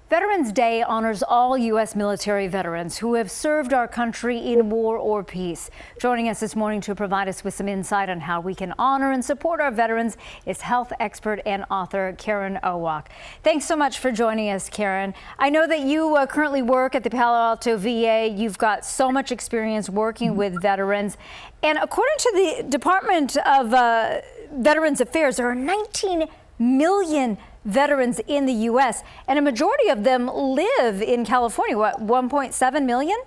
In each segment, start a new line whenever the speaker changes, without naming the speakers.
Veterans Day honors all U.S. military veterans who have served our country in war or peace. Joining us this morning to provide us with some insight on how we can honor and support our veterans is health expert and author Karen Owoc. Thanks so much for joining us, Karen. I know that you currently work at the Palo Alto VA. You've got so much experience working with veterans. And according to the Department of Veterans Affairs, there are 19 million veterans in the U.S., and a majority of them live in California. What, 1.7 million?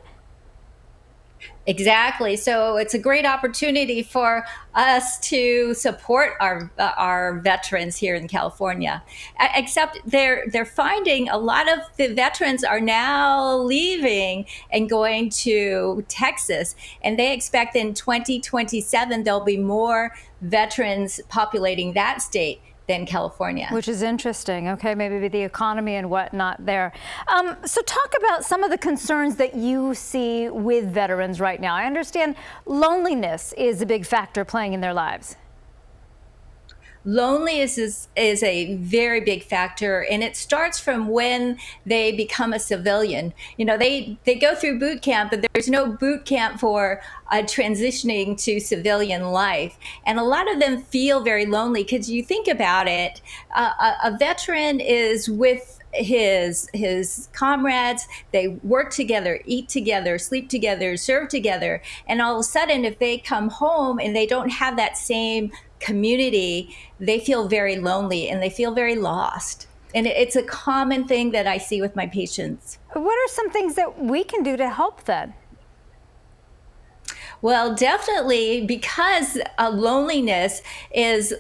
Exactly. So it's a great opportunity for us to support our veterans here in California. Except they're finding a lot of the veterans are now leaving and going to Texas, and they expect in 2027 there'll be more veterans populating that state than California.
Which is interesting. Okay, maybe the economy and whatnot there. So talk about some of the concerns that you see with veterans right now. I understand loneliness is a big factor playing in their lives.
Loneliness is a very big factor, and it starts from when they become a civilian. You know, they go through boot camp, but there's no boot camp for transitioning to civilian life. And a lot of them feel very lonely because you think about it, a veteran is with his comrades. They work together, eat together, sleep together, serve together. And all of a sudden, if they come home and they don't have that same community, they feel very lonely and they feel very lost. And it's a common thing that I see with my patients.
What are some things that we can do to help them?
Well, definitely, because loneliness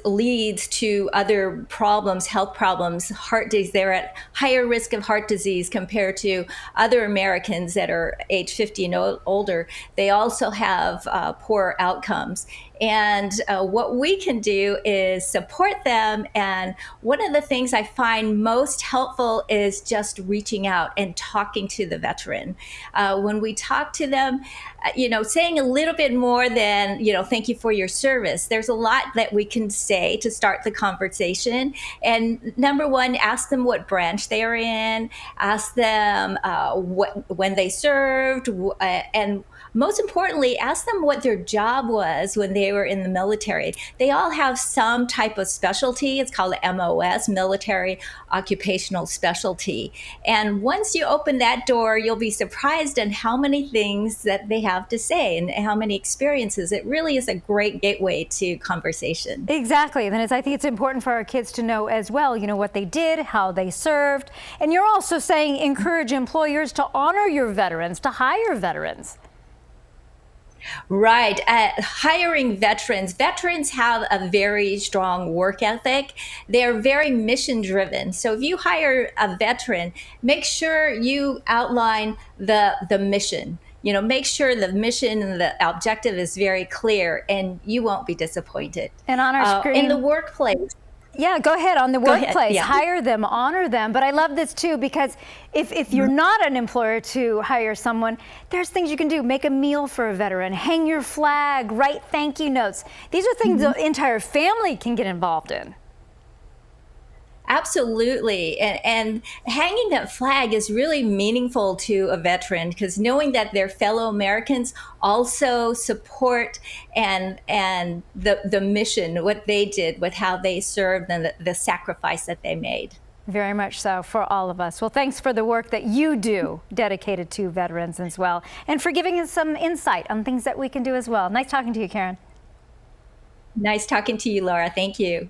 leads to other problems, health problems, heart disease. They're at higher risk of heart disease compared to other Americans that are age 50 and older. They also have poor outcomes. And what we can do is support them. And one of the things I find most helpful is just reaching out and talking to the veteran. When we talk to them, saying a little bit more than, thank you for your service. There's a lot that we can say to start the conversation. And number one, ask them what branch they are in, ask them when they served, and most importantly, ask them what their job was when they were in the military. They all have some type of specialty. It's called MOS, Military Occupational Specialty. And once you open that door, you'll be surprised at how many things that they have to say and how many experiences. It really is a great gateway to conversation.
Exactly. And I think it's important for our kids to know as well, what they did, how they served. And you're also saying encourage employers to honor your veterans, to hire veterans.
Right. Hiring veterans. Veterans have a very strong work ethic. They're very mission driven. So if you hire a veteran, make sure you outline the mission. Make sure the mission and the objective is very clear, and you won't be disappointed.
And on our screen,
in the workplace.
Yeah, go ahead. On the workplace,
Yeah.
Hire them, honor them. But I love this too, because if you're not an employer to hire someone, there's things you can do. Make a meal for a veteran, hang your flag, write thank you notes. These are things the entire family can get involved in.
Absolutely. And hanging that flag is really meaningful to a veteran, because knowing that their fellow Americans also support and the mission, what they did, with how they served, and the sacrifice that they made.
Very much so for all of us. Well, thanks for the work that you do dedicated to veterans as well, and for giving us some insight on things that we can do as well. Nice talking to you, Karen.
Nice talking to you, Laura. Thank you.